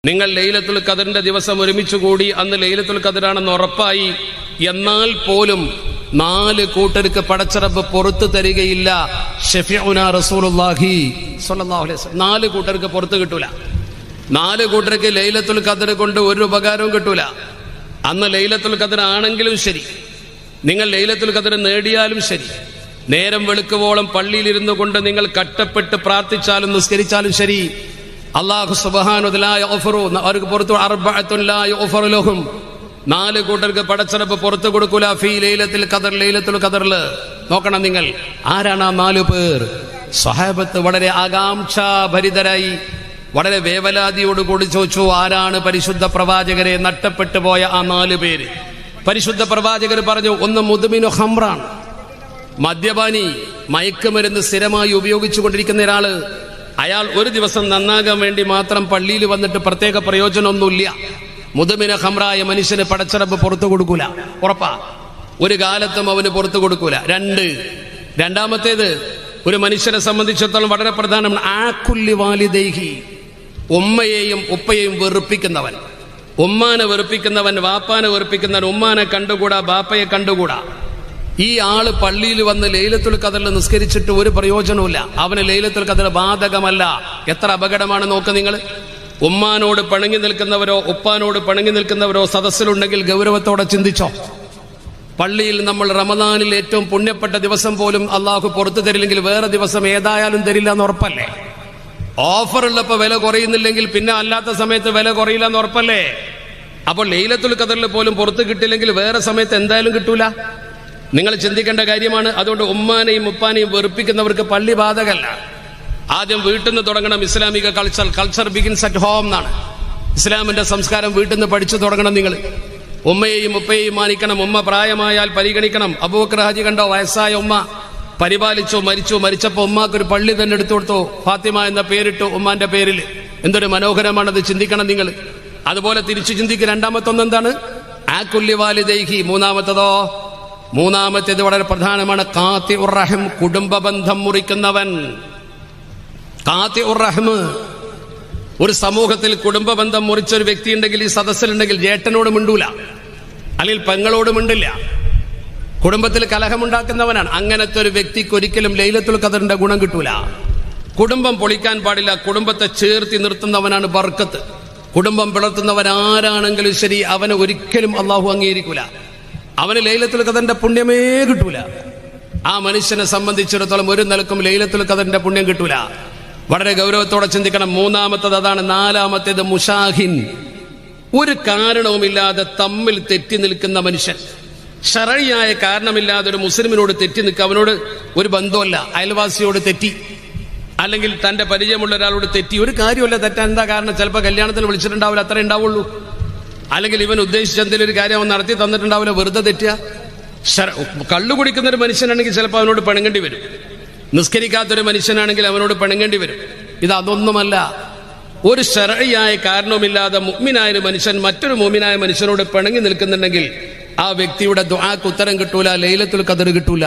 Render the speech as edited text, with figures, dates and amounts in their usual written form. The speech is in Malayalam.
നിങ്ങൾ ലൈലത്തുൽ ഖദറിന്റെ ദിവസം ഒരുമിച്ച് കൂടി അന്ന് ലൈലത്തുൽ ഖദറാണെന്ന് ഉറപ്പായി. എന്നാൽ പോലും 4 കൂട്ടർക്ക് പടച്ചറബ് പുറത്തു തരികയില്ല. ഷഫീഉനാ റസൂലുള്ളാഹി സ്വല്ലല്ലാഹു അലൈഹി വസല്ലം 4 കൂട്ടർക്ക് പുറത്തു കിട്ടൂല. 4 കൂട്ടർക്ക് ലൈലത്തുൽ ഖദർ കൊണ്ട് ഒരു ഉപകാരവും കിട്ടൂല. അന്ന് ലൈലത്തുൽ ഖദർ ആണെങ്കിലും ശരി, നിങ്ങൾ ലൈലത്തുൽ ഖദർ നേടിയാലും ശരി, നേരം വെളുക്കുവോളം പള്ളിയിലിരുന്നു കൊണ്ട് നിങ്ങൾ കട്ടപ്പെട്ട് പ്രാർത്ഥിച്ചാലും നിസ്കരിച്ചാലും ശരി, അല്ലാഹു സുബ്ഹാനഹു വ തആല അവർക്ക് പുറത്തു അർബഅത്തുൻ ലാ യുഗ്ഫറു ലഹും 4 കൂട്ടർക്ക് പടച്ചറബ് പുറത്തു കൊടുക്കൂല. ഫീ ലൈലത്തുൽ ഖദർ, ലൈലത്തുൽ ഖദറിൽ. നോക്കണം നിങ്ങൾ, ആരാണ് ആ 4 പേർ? സ്വഹാബത്ത് വളരെ ആകാംക്ഷാഭരിതരായി വളരെ വേവലാതിയോടുകൂടി ചോദിച്ചു, ആരാണ് പരിശുദ്ധ പ്രവാചകരെ നഷ്ടപ്പെട്ടു പോയ ആ 4 പേര്? പരിശുദ്ധ പ്രവാചകർ പറഞ്ഞു, ഒന്ന് മുദ്മിനു ഖംറാണ്, മദ്യപാനി, മയക്കുമരുന്ന് സ്ഥിരമായി ഉപയോഗിച്ചു കൊണ്ടിരിക്കുന്ന ഒരാള്. അയാൾ ഒരു ദിവസം നന്നാകാൻ വേണ്ടി മാത്രം പള്ളിയിൽ വന്നിട്ട് പ്രത്യേക പ്രയോജനമൊന്നുമില്ല. മുദ്മിന ഖംറായ മനുഷ്യന് പടച്ചറബ് പുറത്തു കൊടുക്കൂല, ഉറപ്പാ. ഒരു കാലത്തും അവന് പുറത്തു കൊടുക്കൂല. രണ്ടാമത്തേത്, ഒരു മനുഷ്യനെ സംബന്ധിച്ചിടത്തോളം വളരെ പ്രധാനമാണ്, ആകുല്ലി വാലിദൈഹി, ഉമ്മയെയും ഉപ്പയെയും വെറുപ്പിക്കുന്നവൻ. ഉമ്മാനെ വെറുപ്പിക്കുന്നവൻ, വാപ്പാനെ വെറുപ്പിക്കുന്നവൻ. ഉമ്മാനെ കണ്ടുകൂടാ, ബാപ്പയെ കണ്ടുകൂടാ. ഈ ആള് പള്ളിയിൽ വന്ന് ലൈലത്തുൽ ഖദറിൽ നിസ്കരിച്ചിട്ട് ഒരു പ്രയോജനവുമില്ല. അവന് ലൈലത്തുൽ ഖദർ ബാധകമല്ല. എത്ര അപകടമാണ് നോക്ക് നിങ്ങൾ. ഉമ്മാനോട് പിണങ്ങി നിൽക്കുന്നവരോ ഉപ്പാനോട് പിണങ്ങി നിൽക്കുന്നവരോ സദസ്സിലുണ്ടെങ്കിൽ ഗൗരവത്തോടെ ചിന്തിച്ചോ. പള്ളിയിൽ നമ്മൾ റമദാനിൽ ഏറ്റവും പുണ്യപ്പെട്ട ദിവസം പോലും അള്ളാഹു പുറത്തു തരില്ലെങ്കിൽ വേറെ ദിവസം ഏതായാലും തരില്ല എന്ന് ഉറപ്പല്ലേ? ഓഫർ ഉള്ളപ്പോ വില കുറയുന്നില്ലെങ്കിൽ പിന്നെ അല്ലാത്ത സമയത്ത് വില കുറയില്ല എന്ന് ഉറപ്പല്ലേ? അപ്പോൾ ലൈലത്തുൽ ഖദറിൽ പോലും പുറത്ത് കിട്ടില്ലെങ്കിൽ വേറെ സമയത്ത് എന്തായാലും കിട്ടൂല. നിങ്ങൾ ചിന്തിക്കേണ്ട കാര്യമാണ്. അതുകൊണ്ട് ഉമ്മാനെയും ഉപ്പാനെയും വെറുപ്പിക്കുന്നവർക്ക് പള്ളി ബാധകല്ല. ആദ്യം വീട്ടിൽ നിന്ന് തുടങ്ങണം. ഇസ്ലാമിക കൾച്ചർ ബിഗിൻസ് അറ്റ് ഹോം എന്നാണ്. ഇസ്ലാമിന്റെ സംസ്കാരം വീട്ടിൽ നിന്ന് പഠിച്ചു തുടങ്ങണം. നിങ്ങൾ ഉമ്മയെയും ഉപ്പയെയും മാനിക്കണം. ഉമ്മ പ്രായമായാൽ പരിഗണിക്കണം. അബൂബക്കർ ഹാജി കണ്ടോ, വയസ്സായ ഉമ്മ പരിപാലിച്ചു, മരിച്ചപ്പോ ഉമ്മാക്കൊരു പള്ളി തന്നെ എടുത്തു കൊടുത്തു. ഫാത്തിമ എന്ന പേരിട്ടു ഉമ്മാന്റെ പേരിൽ. എന്തൊരു മനോഹരമാണത്, ചിന്തിക്കണം നിങ്ങൾ. അതുപോലെ തിരിച്ചു ചിന്തിക്കുക. രണ്ടാമത്തൊന്ന് എന്താണ്? ആകുല്ലി വാലിദൈഹി. മൂന്നാമത്തേത് വളരെ പ്രധാനമാണ്, ഖാതി ഉർ റഹം, കുടുംബ ബന്ധം മുറിക്കുന്നവൻ. ഖാതി ഉർ റഹം. ഒരു സമൂഹത്തിൽ കുടുംബ ബന്ധം മുറിച്ചൊരു വ്യക്തി ഉണ്ടെങ്കിൽ, ഈ സദസ്സിലുണ്ടെങ്കിൽ, ജേട്ടനോട് മിണ്ടൂല, അല്ലെങ്കിൽ പെങ്ങളോട് മിണ്ടില്ല, കുടുംബത്തിൽ കലഹമുണ്ടാക്കുന്നവനാണ്. അങ്ങനത്തെ ഒരു വ്യക്തിക്ക് ഒരിക്കലും ലൈലത്തുൽ ഖദറിന്റെ ഗുണം കിട്ടൂല. കുടുംബം പൊളിക്കാൻ പാടില്ല. കുടുംബത്തെ ചേർത്തി നിർത്തുന്നവനാണ് ബർക്കത്ത്. കുടുംബം പിളർത്തുന്നവൻ ആരാണെങ്കിലും ശരി, അവനെ ഒരിക്കലും അള്ളാഹു അംഗീകരിക്കൂല. അവന് ലൈലത്തുൽ ഖദറിന്റെ പുണ്യമേ കിട്ടൂല. ആ മനുഷ്യനെ സംബന്ധിച്ചിടത്തോളം ഒരു നിലക്കും ലൈലത്തുൽ ഖദറിന്റെ പുണ്യം കിട്ടൂല. വളരെ ഗൗരവത്തോടെ ചിന്തിക്കണം. മൂന്നാമത്തേത് അതാണ്. നാലാമത്തേത് മുഷാഹിൻ, ഒരു കാരണവുമില്ലാതെ തമ്മിൽ തെറ്റി നിൽക്കുന്ന മനുഷ്യൻ. ശറഈയായ കാരണമില്ലാതെ ഒരു മുസ്ലിമിനോട് തെറ്റി നിൽക്കുക, അവനോട് ഒരു ബന്ധമല്ല. അയൽവാസിയോട് തെറ്റി, അല്ലെങ്കിൽ തന്റെ പരിചയമുള്ള ഒരാളോട് തെറ്റി. ഒരു കാര്യമല്ല തെറ്റാൻ. എന്താ കാരണം? ചിലപ്പോൾ കല്യാണത്തിന് വിളിച്ചിട്ടുണ്ടാവില്ല, അത്രേ ഉണ്ടാവുള്ളൂ. അല്ലെങ്കിൽ ഇവൻ ഉദ്ദേശിച്ച എന്തെങ്കിലും ഒരു കാര്യം അവൻ നടത്തി തന്നിട്ടുണ്ടാവില്ല, വെറുതെ തെറ്റുക. കള്ളു കുടിക്കുന്ന ഒരു മനുഷ്യനാണെങ്കിൽ ചിലപ്പോൾ അവനോട് പിണങ്ങേണ്ടി വരും. നിസ്കരിക്കാത്തൊരു മനുഷ്യനാണെങ്കിൽ അവനോട് പിണങ്ങേണ്ടി വരും. അതൊന്നുമല്ല. ഒരു ശറഈയായ കാരണവുമില്ലാതെ മുഅ്മിനായ ഒരു മനുഷ്യൻ മറ്റൊരു മുഅ്മിനായ മനുഷ്യനോട് പിണങ്ങി നിൽക്കുന്നുണ്ടെങ്കിൽ ആ വ്യക്തിയുടെ ദുആക്ക് ഉത്തരം കിട്ടൂല, ലൈലത്തുൽ ഖദർ കിട്ടൂല.